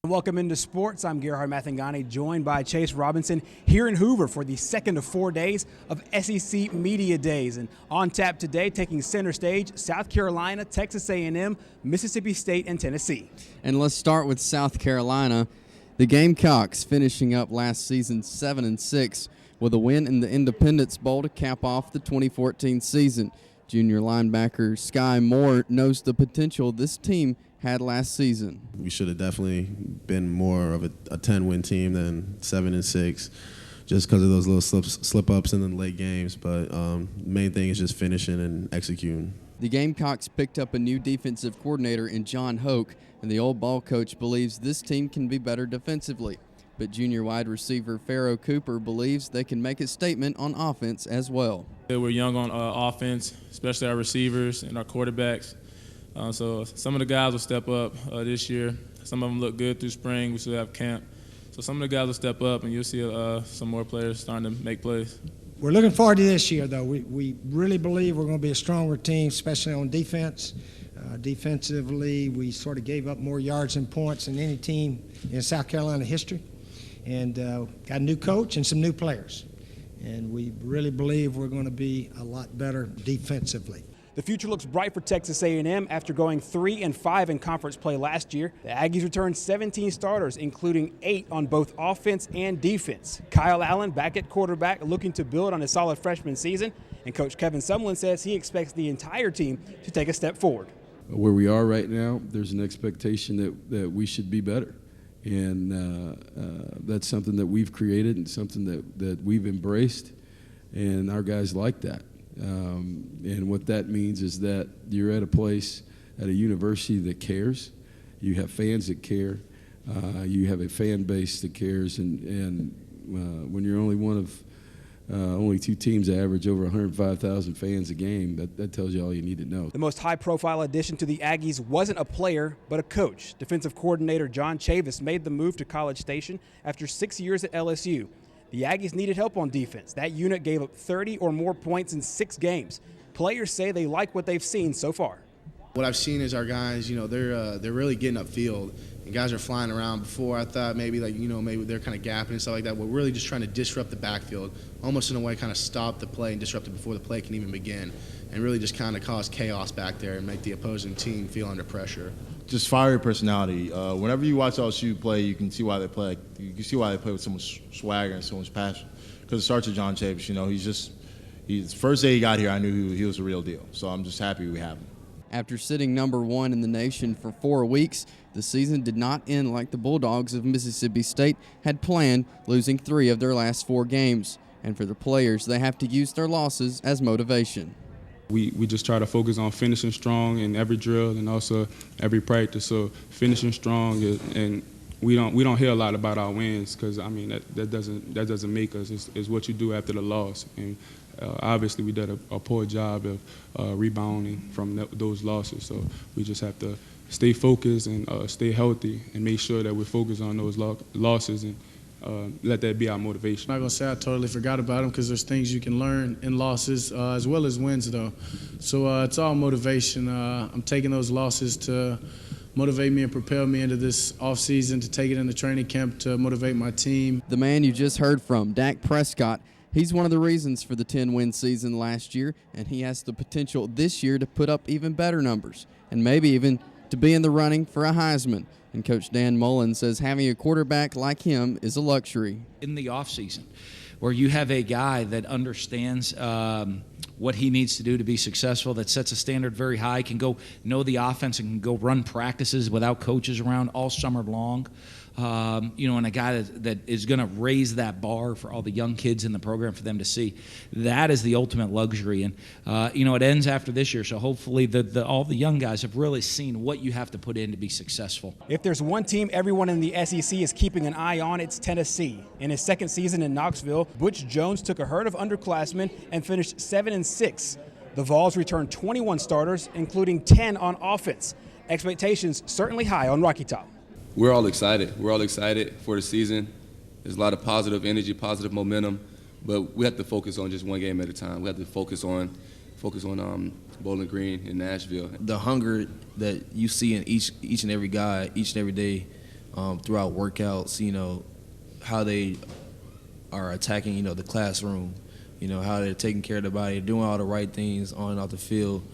Welcome into sports. I'm Gerhard Mathangani, joined by Chase Robinson here in Hoover for the second of 4 days of SEC Media Days. And on tap today, taking center stage, South Carolina, Texas A&M, Mississippi State, and Tennessee. And let's start with South Carolina. The Gamecocks finishing up last season 7-6 with a win in the Independence Bowl to cap off the 2014 season. Junior linebacker Sky Moore knows the potential this team had last season. We should have definitely been more of a 10-win team than 7-6, just because of those little slip-ups in the late games. But the main thing is just finishing and executing. The Gamecocks picked up a new defensive coordinator in John Hoke, and the old ball coach believes this team can be better defensively. But junior wide receiver Pharaoh Cooper believes they can make a statement on offense as well. We're young on offense, especially our receivers and our quarterbacks. So some of the guys will step up this year. Some of them look good through spring. We still have camp. So some of the guys will step up, and you'll see some more players starting to make plays. We're looking forward to this year, though. We really believe we're going to be a stronger team, especially on defense. Defensively, we sort of gave up more yards and points than any team in South Carolina history. And got a new coach and some new players. And we really believe we're going to be a lot better defensively. The future looks bright for Texas A&M after going 3-5 in conference play last year. The Aggies returned 17 starters, including 8 on both offense and defense. Kyle Allen back at quarterback, looking to build on a solid freshman season. And Coach Kevin Sumlin says he expects the entire team to take a step forward. Where we are right now, there's an expectation that we should be better. And that's something that we've created and something that we've embraced, and our guys like that. And what that means is that you're at a place, at a university that cares. You have fans that care. You have a fan base that cares. And when you're only one of only 2 teams that average over 105,000 fans a game, that tells you all you need to know. The most high-profile addition to the Aggies wasn't a player, but a coach. Defensive coordinator John Chavis made the move to College Station after 6 years at LSU. The Aggies needed help on defense. That unit gave up 30 or more points in 6 games. Players say they like what they've seen so far. What I've seen is our guys, they're really getting upfield. And guys are flying around. Before I thought maybe they're kind of gapping and stuff like that. We're really just trying to disrupt the backfield, almost in a way kind of stop the play and disrupt it before the play can even begin, and really just kind of cause chaos back there and make the opposing team feel under pressure. Just fiery personality. Whenever you watch LSU play, you can see why they play. You can see why they play with so much swagger and so much passion. Because it starts with John Chavis. He's first day he got here, I knew he was the real deal. So I'm just happy we have him. After sitting number 1 in the nation for 4 weeks, the season did not end like the Bulldogs of Mississippi State had planned, losing 3 of their last 4 games. And for the players, they have to use their losses as motivation. We just try to focus on finishing strong in every drill and also every practice. So finishing strong, and we don't hear a lot about our wins because that doesn't make us. It's what you do after the loss. And obviously we did a poor job of rebounding from those losses. So we just have to stay focused and stay healthy and make sure that we're focused on those losses and let that be our motivation. I'm not going to say I totally forgot about them because there's things you can learn in losses as well as wins, though. So it's all motivation. I'm taking those losses to motivate me and propel me into this offseason, to take it into training camp to motivate my team. The man you just heard from, Dak Prescott, he's one of the reasons for the 10-win season last year, and he has the potential this year to put up even better numbers and maybe even to be in the running for a Heisman. And Coach Dan Mullen says having a quarterback like him is a luxury. In the offseason, where you have a guy that understands what he needs to do to be successful, that sets a standard very high, can go know the offense and can go run practices without coaches around all summer long. And a guy that is going to raise that bar for all the young kids in the program for them to see. That is the ultimate luxury. And, it ends after this year, so hopefully all the young guys have really seen what you have to put in to be successful. If there's one team everyone in the SEC is keeping an eye on, it's Tennessee. In his second season in Knoxville, Butch Jones took a herd of underclassmen and finished 7-6. The Vols returned 21 starters, including 10 on offense. Expectations certainly high on Rocky Top. We're all excited. We're all excited for the season. There's a lot of positive energy, positive momentum, but we have to focus on just one game at a time. We have to focus on Bowling Green in Nashville. The hunger that you see in each and every guy, each and every day, throughout workouts, how they are attacking, the classroom, how they're taking care of the body, doing all the right things on and off the field.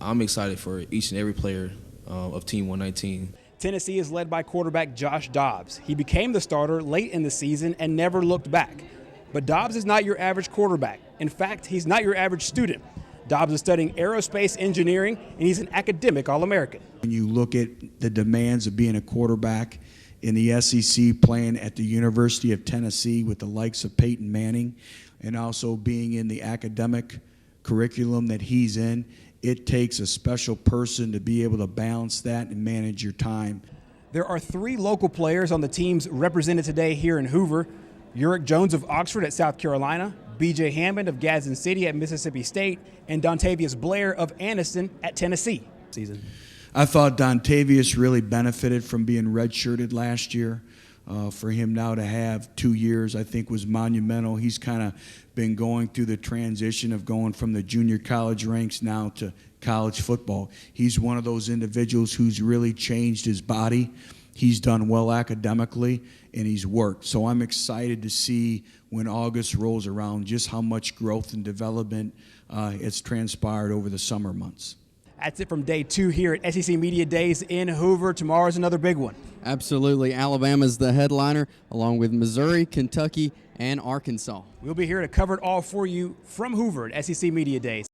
I'm excited for each and every player of Team 119. Tennessee is led by quarterback Josh Dobbs. He became the starter late in the season and never looked back. But Dobbs is not your average quarterback. In fact, he's not your average student. Dobbs is studying aerospace engineering, and he's an academic All-American. When you look at the demands of being a quarterback in the SEC, playing at the University of Tennessee with the likes of Peyton Manning, and also being in the academic curriculum that he's in, it takes a special person to be able to balance that and manage your time. There are 3 local players on the teams represented today here in Hoover. Uric Jones of Oxford at South Carolina, B.J. Hammond of Gadsden City at Mississippi State, and Dontavius Blair of Anniston at Tennessee. I thought Dontavius really benefited from being redshirted last year. For him now to have 2 years, I think, was monumental. He's kind of been going through the transition of going from the junior college ranks now to college football. He's one of those individuals who's really changed his body. He's done well academically, and he's worked. So I'm excited to see when August rolls around just how much growth and development it's transpired over the summer months. That's it from day 2 here at SEC Media Days in Hoover. Tomorrow's another big one. Absolutely. Alabama's the headliner, along with Missouri, Kentucky, and Arkansas. We'll be here to cover it all for you from Hoover at SEC Media Days.